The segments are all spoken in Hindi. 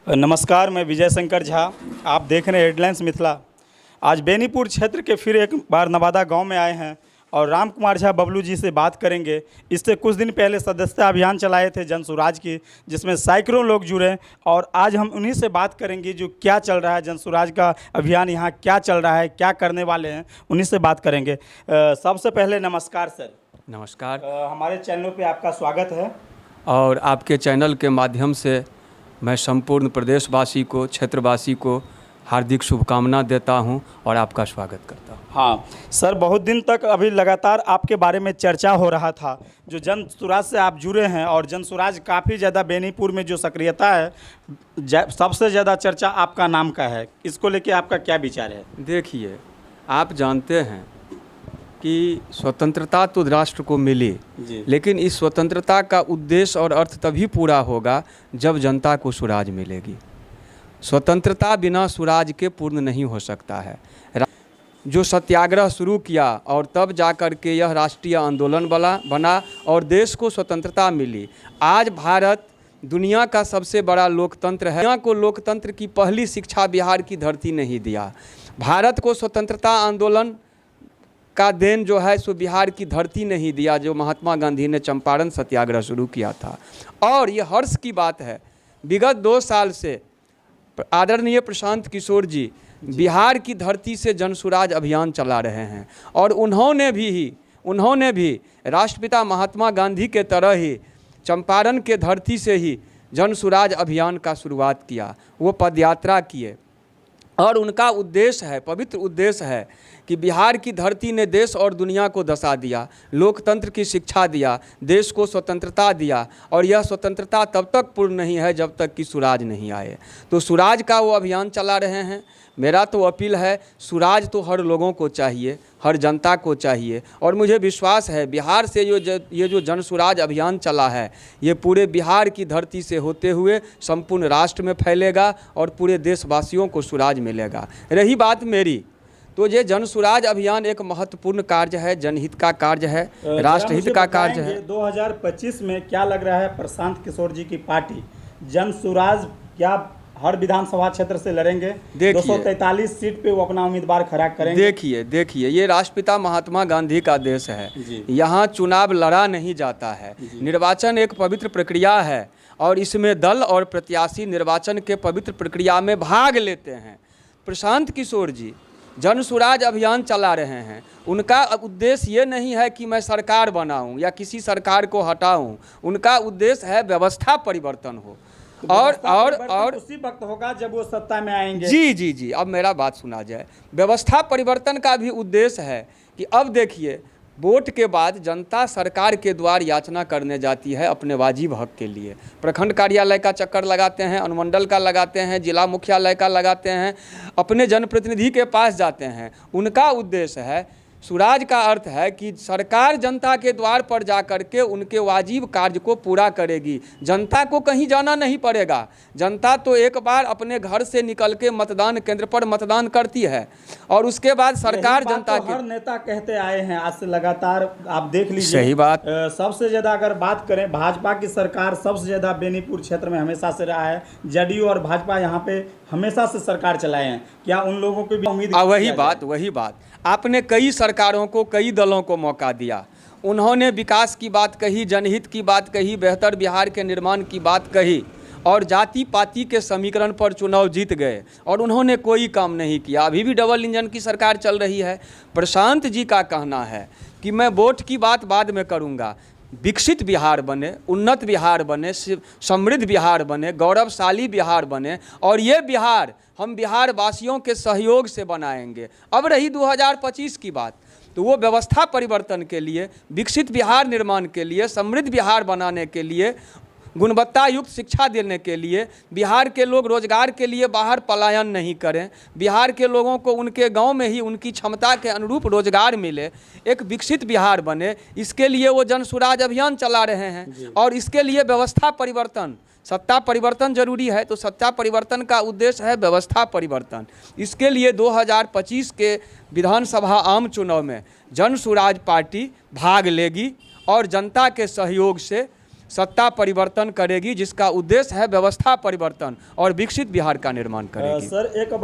नमस्कार, मैं विजय शंकर झा। आप देख रहे हैं हेडलाइंस मिथिला। आज बेनीपुर क्षेत्र के फिर एक बार नवादा गांव में आए हैं और राम कुमार झा बबलू जी से बात करेंगे। इससे कुछ दिन पहले सदस्यता अभियान चलाए थे जन सुराज की, जिसमें सैकड़ों लोग जुड़े और आज हम उन्हीं से बात करेंगे जो क्या चल रहा है, जन सुराज का अभियान यहाँ क्या चल रहा है, क्या करने वाले हैं, उन्हीं से बात करेंगे। सबसे पहले नमस्कार सर। नमस्कार। हमारे चैनल पे आपका स्वागत है। और आपके चैनल के माध्यम से मैं संपूर्ण प्रदेशवासी को, क्षेत्रवासी को हार्दिक शुभकामना देता हूं और आपका स्वागत करता हूं। हाँ सर, बहुत दिन तक अभी लगातार आपके बारे में चर्चा हो रहा था। जो जन सुराज से आप जुड़े हैं और जन सुराज काफ़ी ज़्यादा बेनीपुर में जो सक्रियता है, सबसे ज़्यादा चर्चा आपका नाम का है। इसको लेके आपका क्या विचार है? देखिए, आप जानते हैं कि स्वतंत्रता तो राष्ट्र को मिली, लेकिन इस स्वतंत्रता का उद्देश्य और अर्थ तभी पूरा होगा जब जनता को सुराज मिलेगी। स्वतंत्रता बिना सुराज के पूर्ण नहीं हो सकता है। जो सत्याग्रह शुरू किया और तब जाकर के यह राष्ट्रीय आंदोलन बना और देश को स्वतंत्रता मिली। आज भारत दुनिया का सबसे बड़ा लोकतंत्र है। दुनिया को लोकतंत्र की पहली शिक्षा बिहार की धरती ने ही दिया। भारत को स्वतंत्रता आंदोलन का देन जो है सो बिहार की धरती ने ही दिया, जो महात्मा गांधी ने चंपारण सत्याग्रह शुरू किया था। और ये हर्ष की बात है, विगत 2 साल से आदरणीय प्रशांत किशोर जी बिहार की धरती से जनसुराज अभियान चला रहे हैं और उन्होंने भी राष्ट्रपिता महात्मा गांधी के तरह ही चंपारण के धरती से ही जनसुराज अभियान का शुरुआत किया। वो पदयात्रा किए और उनका उद्देश्य है, पवित्र उद्देश्य है कि बिहार की धरती ने देश और दुनिया को दशा दिया, लोकतंत्र की शिक्षा दिया, देश को स्वतंत्रता दिया। और यह स्वतंत्रता तब तक पूर्ण नहीं है जब तक कि सुराज नहीं आए। तो सुराज का वो अभियान चला रहे हैं। मेरा तो अपील है, सुराज तो हर लोगों को चाहिए, हर जनता को चाहिए। और मुझे विश्वास है बिहार से ये जो जनसुराज अभियान चला है, ये पूरे बिहार की धरती से होते हुए संपूर्ण राष्ट्र में फैलेगा और पूरे देशवासियों को सुराज मिलेगा। रही बात मेरी, तो ये जनसुराज अभियान एक महत्वपूर्ण कार्य है, जनहित का कार्य है, राष्ट्रहित का कार्य है। 2025 में क्या लग रहा है, प्रशांत किशोर जी की पार्टी जनसुराज क्या हर विधानसभा क्षेत्र से लड़ेंगे? 243 सीट पे वो अपना उम्मीदवार खड़ा करेंगे। देखिए, ये राष्ट्रपिता महात्मा गांधी का देश है। यहाँ चुनाव लड़ा नहीं जाता है। निर्वाचन एक पवित्र प्रक्रिया है और इसमें दल और प्रत्याशी निर्वाचन के पवित्र प्रक्रिया में भाग लेते हैं। प्रशांत किशोर जी जनसुराज अभियान चला रहे हैं। उनका उद्देश्य ये नहीं है कि मैं सरकार बनाऊं या किसी सरकार को हटाऊं। उनका उद्देश्य है व्यवस्था परिवर्तन हो। तो और उसी वक्त होगा जब वो सत्ता में आएंगे। जी, अब मेरा बात सुना जाए। व्यवस्था परिवर्तन का भी उद्देश्य है कि अब देखिए, वोट के बाद जनता सरकार के द्वार याचना करने जाती है अपने वाजिब हक के लिए। प्रखंड कार्यालय का चक्कर लगाते हैं, अनुमंडल का लगाते हैं, जिला मुख्यालय का लगाते हैं, अपने जनप्रतिनिधि के पास जाते हैं। उनका उद्देश्य है, सुराज का अर्थ है कि सरकार जनता के द्वार पर जा कर के उनके वाजिब कार्य को पूरा करेगी। जनता को कहीं जाना नहीं पड़ेगा। जनता तो एक बार अपने घर से निकल के मतदान केंद्र पर मतदान करती है और उसके बाद सरकार जनता तो हर नेता कहते आए हैं आज से लगातार। आप देख लीजिए, सही बात। सबसे ज़्यादा अगर बात करें, भाजपा की सरकार सबसे ज़्यादा बेनीपुर क्षेत्र में हमेशा से रहा है। जदयू और भाजपा यहाँ पे हमेशा से सरकार चलाए हैं। क्या उन लोगों की भी उम्मीद? वही बात आपने कई सरकारों को, कई दलों को मौका दिया। उन्होंने विकास की बात कही, जनहित की बात कही, बेहतर बिहार के निर्माण की बात कही और जाति पाति के समीकरण पर चुनाव जीत गए और उन्होंने कोई काम नहीं किया। अभी भी डबल इंजन की सरकार चल रही है। प्रशांत जी का कहना है कि मैं वोट की बात बाद में करूँगा, विकसित बिहार बने, उन्नत बिहार बने, समृद्ध बिहार बने, गौरवशाली बिहार बने और ये बिहार हम बिहार वासियों के सहयोग से बनाएंगे। अब रही 2025 की बात, तो वो व्यवस्था परिवर्तन के लिए, विकसित बिहार निर्माण के लिए, समृद्ध बिहार बनाने के लिए, गुणवत्ता युक्त शिक्षा देने के लिए, बिहार के लोग रोजगार के लिए बाहर पलायन नहीं करें, बिहार के लोगों को उनके गांव में ही उनकी क्षमता के अनुरूप रोजगार मिले, एक विकसित बिहार बने, इसके लिए वो जनसुराज अभियान चला रहे हैं। और इसके लिए व्यवस्था परिवर्तन, सत्ता परिवर्तन जरूरी है, तो सत्ता परिवर्तन का उद्देश्य है व्यवस्था परिवर्तन। इसके लिए 2025 के विधानसभा आम चुनाव में जनसुराज पार्टी भाग लेगी और जनता के सहयोग से सत्ता परिवर्तन करेगी, जिसका उद्देश्य है व्यवस्था परिवर्तन और विकसित बिहार का निर्माण करेगी। सर एक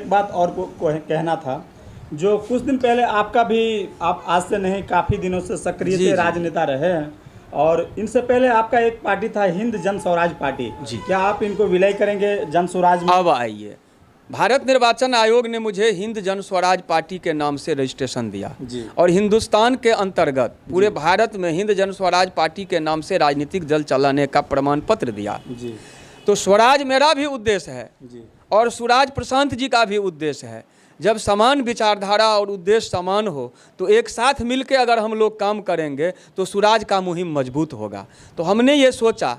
बात और को कहना था, जो कुछ दिन पहले आपका भी, आप आज से नहीं काफ़ी दिनों से सक्रिय से राजनेता रहे हैं, और इनसे पहले आपका एक पार्टी था हिंद जन स्वराज पार्टी, क्या आप इनको विलय करेंगे जन स्वराज में? अब आइए, भारत निर्वाचन आयोग ने मुझे हिंद जन स्वराज पार्टी के नाम से रजिस्ट्रेशन दिया और हिंदुस्तान के अंतर्गत पूरे भारत में हिंद जन स्वराज पार्टी के नाम से राजनीतिक दल चलाने का प्रमाण पत्र दिया। तो स्वराज मेरा भी उद्देश्य है और स्वराज प्रशांत जी का भी उद्देश्य है। जब समान विचारधारा और उद्देश्य समान हो तो एक साथ मिलकर अगर हम लोग काम करेंगे तो स्वराज का मुहिम मजबूत होगा। तो हमने ये सोचा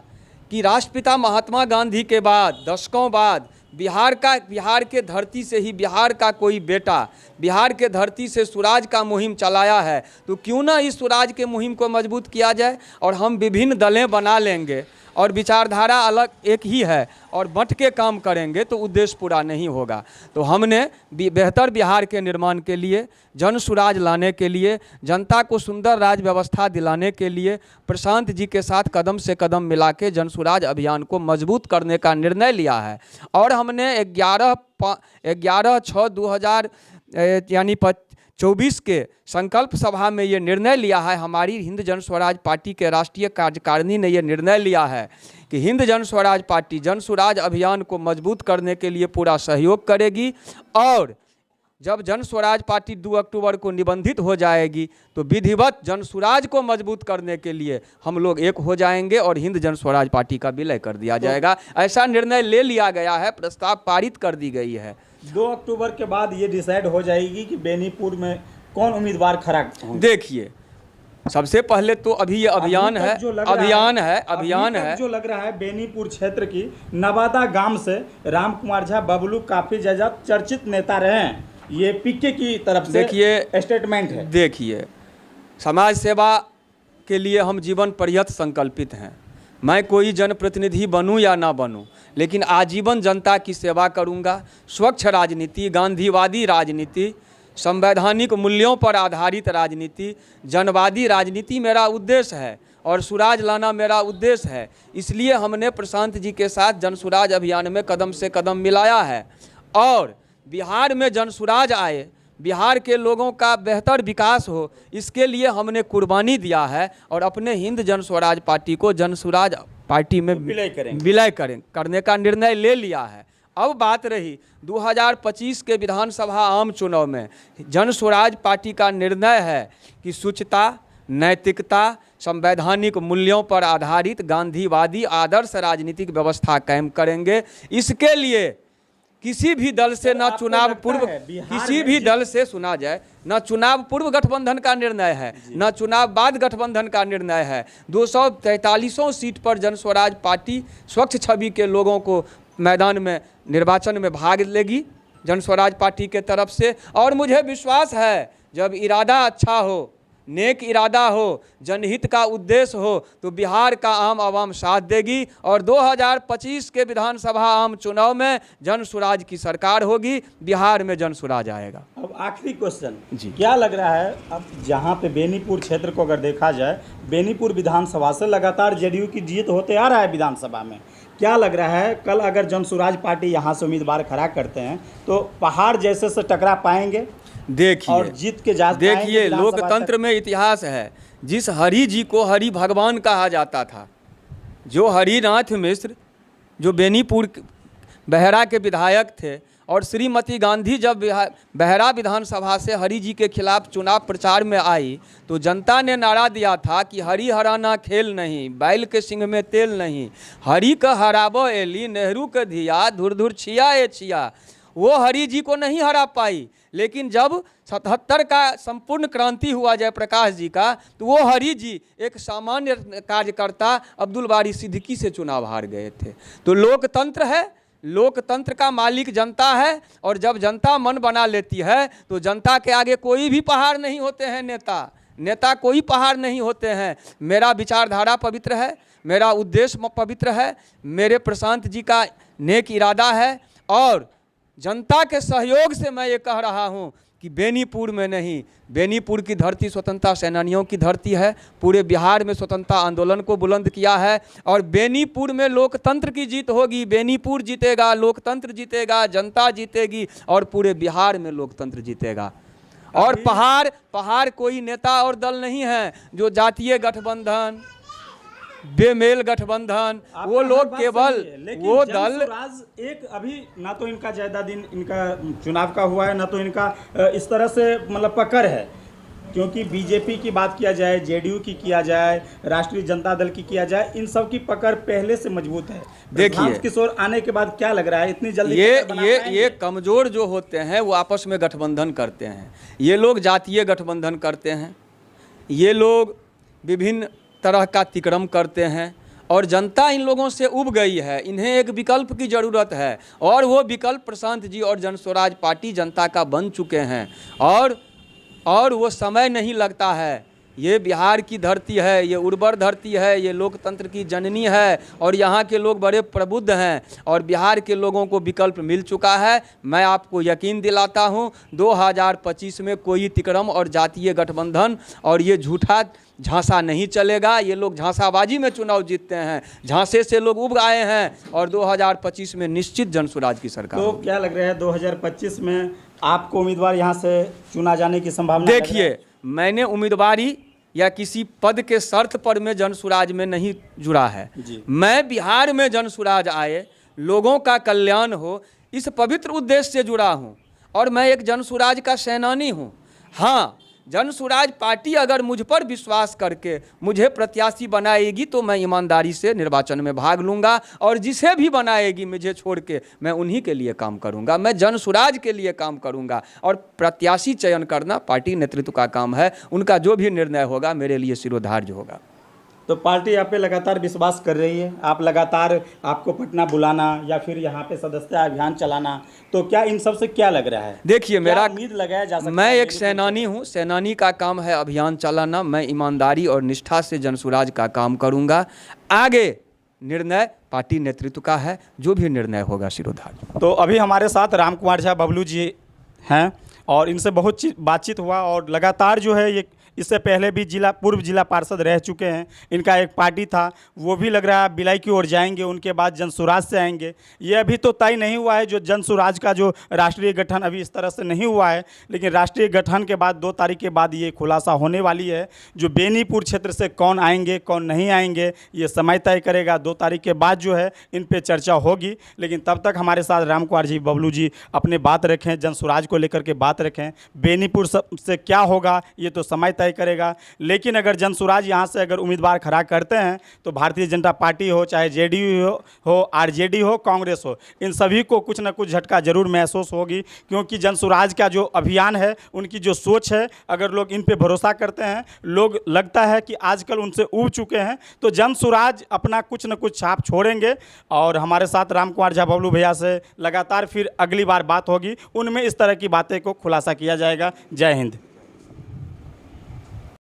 कि राष्ट्रपिता महात्मा गांधी के बाद, दशकों बाद, बिहार के धरती से ही बिहार का कोई बेटा बिहार के धरती से स्वराज का मुहिम चलाया है, तो क्यों ना इस स्वराज के मुहिम को मजबूत किया जाए। और हम विभिन्न दलें बना लेंगे और विचारधारा अलग एक ही है और बंट के काम करेंगे तो उद्देश्य पूरा नहीं होगा। तो हमने बेहतर बिहार के निर्माण के लिए, जन स्वराज लाने के लिए, जनता को सुंदर राज व्यवस्था दिलाने के लिए प्रशांत जी के साथ कदम से कदम मिला के जन स्वराज अभियान को मजबूत करने का निर्णय लिया है। और हमने 11/6/2000 यानी 24 के संकल्प सभा में ये निर्णय लिया है, हमारी हिंद जन स्वराज पार्टी के राष्ट्रीय कार्यकारिणी ने ये निर्णय लिया है कि हिंद जन स्वराज पार्टी जन स्वराज अभियान को मजबूत करने के लिए पूरा सहयोग करेगी। और जब जन स्वराज पार्टी 2 अक्टूबर को निबंधित हो जाएगी तो विधिवत जन स्वराज को मजबूत करने के लिए हम लोग एक हो जाएंगे और हिंद जन स्वराज पार्टी का विलय कर दिया जाएगा। ऐसा निर्णय ले लिया गया है, प्रस्ताव पारित कर दी गई है। 2 अक्टूबर के बाद ये डिसाइड हो जाएगी कि बेनीपुर में कौन उम्मीदवार खड़ा होंगे। देखिए, सबसे पहले तो अभी ये अभियान है जो लग रहा है बेनीपुर क्षेत्र की नवादा गांव से राम कुमार झा बबलू काफी ज्यादा चर्चित नेता रहे हैं, ये पीके की तरफ से देखिए स्टेटमेंट है। देखिए, समाज सेवा के लिए हम जीवन पर्यंत संकल्पित हैं। मैं कोई जनप्रतिनिधि बनूं या ना बनूं, लेकिन आजीवन जनता की सेवा करूंगा। स्वच्छ राजनीति, गांधीवादी राजनीति, संवैधानिक मूल्यों पर आधारित राजनीति, जनवादी राजनीति मेरा उद्देश्य है और स्वराज लाना मेरा उद्देश्य है। इसलिए हमने प्रशांत जी के साथ जन स्वराज अभियान में कदम से कदम मिलाया है और बिहार में जन स्वराज आए, बिहार के लोगों का बेहतर विकास हो, इसके लिए हमने कुर्बानी दिया है और अपने हिंद जन स्वराज पार्टी को जन स्वराज पार्टी में विलय करने का निर्णय ले लिया है। अब बात रही 2025 के विधानसभा आम चुनाव में, जन स्वराज पार्टी का निर्णय है कि शुचिता, नैतिकता, संवैधानिक मूल्यों पर आधारित गांधीवादी आदर्श राजनीतिक व्यवस्था कायम करेंगे। इसके लिए किसी भी दल से ना चुनाव पूर्व, किसी भी दल से सुना जाए, ना चुनाव पूर्व गठबंधन का निर्णय है, ना चुनाव बाद गठबंधन का निर्णय है। 243 सीट पर जन स्वराज पार्टी स्वच्छ छवि के लोगों को मैदान में निर्वाचन में भाग लेगी जन स्वराज पार्टी के तरफ से। और मुझे विश्वास है जब इरादा अच्छा हो, नेक इरादा हो, जनहित का उद्देश्य हो तो बिहार का आम आवाम साथ देगी और 2025 के विधानसभा आम चुनाव में जन स्वराज की सरकार होगी, बिहार में जन स्वराज आएगा। अब आखिरी क्वेश्चन जी, क्या लग रहा है, अब जहां पे बेनीपुर क्षेत्र को अगर देखा जाए, बेनीपुर विधानसभा से लगातार जेडीयू की जीत होते आ रहा है विधानसभा में, क्या लग रहा है कल अगर जन स्वराज पार्टी यहाँ से उम्मीदवार खड़ा करते हैं तो पहाड़ जैसे से टकरा पाएंगे? देखिए, और जीत के जा देखिए, लोकतंत्र में इतिहास है। जिस हरि जी को हरि भगवान कहा जाता था, जो हरिनाथ मिश्र जो बेनीपुर बहरा के विधायक थे, और श्रीमती गांधी जब बहरा विधानसभा से हरि जी के खिलाफ चुनाव प्रचार में आई तो जनता ने नारा दिया था कि हरि हराना खेल नहीं, बैल के सिंह में तेल नहीं, हरि का हराबो एली नेहरू के धिया धुर धुर छिया ए छिया। वो हरि जी को नहीं हरा पाई, लेकिन जब 77 का संपूर्ण क्रांति हुआ जयप्रकाश जी का, तो वो हरि जी एक सामान्य कार्यकर्ता अब्दुल बारी सिद्दीकी से चुनाव हार गए थे। तो लोकतंत्र है, लोकतंत्र का मालिक जनता है और जब जनता मन बना लेती है तो जनता के आगे कोई भी पहाड़ नहीं होते हैं। नेता कोई पहाड़ नहीं होते हैं। मेरा विचारधारा पवित्र है, मेरा उद्देश्य पवित्र है, मेरे प्रशांत जी का नेक इरादा है और जनता के सहयोग से मैं ये कह रहा हूँ कि बेनीपुर में नहीं, बेनीपुर की धरती स्वतंत्रता सेनानियों की धरती है। पूरे बिहार में स्वतंत्रता आंदोलन को बुलंद किया है और बेनीपुर में लोकतंत्र की जीत होगी। बेनीपुर जीतेगा, लोकतंत्र जीतेगा, जनता जीतेगी और पूरे बिहार में लोकतंत्र जीतेगा। और पहाड़ कोई नेता और दल नहीं है जो जातीय गठबंधन, बेमेल गठबंधन, वो लोग केवल वो दल एक अभी ना तो इनका ज्यादा दिन इनका चुनाव का हुआ है, ना तो इनका इस तरह से मतलब पकड़ है। क्योंकि बीजेपी की बात किया जाए, जेडीयू की किया जाए, राष्ट्रीय जनता दल की किया जाए, इन सब की पकड़ पहले से मजबूत है। देखिए किशोर आने के बाद क्या लग रहा है इतनी जल्दी ये कमजोर जो होते हैं वो आपस में गठबंधन करते हैं। ये लोग जातीय गठबंधन करते हैं, ये लोग विभिन्न तरह का तिक्रम करते हैं और जनता इन लोगों से उब गई है। इन्हें एक विकल्प की ज़रूरत है और वो विकल्प प्रशांत जी और जन स्वराज पार्टी जनता का बन चुके हैं और वो समय नहीं लगता है। ये बिहार की धरती है, ये उर्वर धरती है, ये लोकतंत्र की जननी है और यहाँ के लोग बड़े प्रबुद्ध हैं और बिहार के लोगों को विकल्प मिल चुका है। मैं आपको यकीन दिलाता हूँ 2025 में कोई तिक्रम और जातीय गठबंधन और ये झूठा झांसा नहीं चलेगा। ये लोग झांसाबाजी में चुनाव जीतते हैं, झांसे से लोग उब आए हैं और 2025 में निश्चित जनसुराज की सरकार। तो क्या लग रहा है 2025 में आपको उम्मीदवार यहाँ से चुना जाने की संभावना? देखिए, मैंने उम्मीदवारी या किसी पद के शर्त पर में जनसुराज में नहीं जुड़ा है। मैं बिहार में जनसुराज आए, लोगों का कल्याण हो, इस पवित्र उद्देश्य से जुड़ा हूँ और मैं एक जनसुराज का सेनानी हूँ। हाँ, जनसुराज पार्टी अगर मुझ पर विश्वास करके मुझे प्रत्याशी बनाएगी तो मैं ईमानदारी से निर्वाचन में भाग लूँगा और जिसे भी बनाएगी मुझे छोड़ के मैं उन्हीं के लिए काम करूँगा। मैं जनसुराज के लिए काम करूँगा और प्रत्याशी चयन करना पार्टी नेतृत्व का काम है। उनका जो भी निर्णय होगा मेरे लिए शिरोधार्य होगा। तो पार्टी आप पे लगातार विश्वास कर रही है, आप लगातार आपको पटना बुलाना या फिर यहाँ पे सदस्यता अभियान चलाना, तो क्या इन सब से क्या लग रहा है? देखिए, मेरा उम्मीद लगाया जा सकता है? मैं एक सेनानी हूँ, सेनानी का काम है अभियान चलाना। मैं ईमानदारी और निष्ठा से जनसुराज का काम करूँगा। आगे निर्णय पार्टी नेतृत्व का है, जो भी निर्णय होगा शिरोधार्य। तो अभी हमारे साथ राम कुमार झा बबलू जी हैं और इनसे बहुत बातचीत हुआ और लगातार जो है ये इससे पहले भी पूर्व जिला पार्षद रह चुके हैं। इनका एक पार्टी था, वो भी लग रहा है बिलाई की ओर जाएंगे, उनके बाद जनसुराज से आएंगे। ये अभी तो तय नहीं हुआ है जो जनसुराज का जो राष्ट्रीय गठन अभी इस तरह से नहीं हुआ है, लेकिन राष्ट्रीय गठन के बाद 2 तारीख के बाद ये खुलासा होने वाली है। जो बेनीपुर क्षेत्र से कौन आएंगे कौन नहीं आएंगे ये समय तय करेगा। 2 तारीख के बाद जो है इन पर चर्चा होगी, लेकिन तब तक हमारे साथ राम कुमार जी बबलू जी अपने बात रखें, जनसुराज को लेकर के बात रखें। बेनीपुर से क्या होगा ये तो समय तय करेगा, लेकिन अगर जनसुराज यहाँ से अगर उम्मीदवार खड़ा करते हैं तो भारतीय जनता पार्टी हो, चाहे जेडीयू हो, आरजेडी हो, कांग्रेस हो, इन सभी को कुछ न कुछ झटका जरूर महसूस होगी। क्योंकि जनसुराज का जो अभियान है, उनकी जो सोच है, अगर लोग इन पे भरोसा करते हैं, लोग लगता है कि आजकल उनसे ऊब चुके हैं, तो जनसुराज अपना कुछ न कुछ छाप छोड़ेंगे। और हमारे साथ राम कुमार झा बबलू भैया से लगातार फिर अगली बार बात होगी, उनमें इस तरह की बातें को खुलासा किया जाएगा। जय हिंद।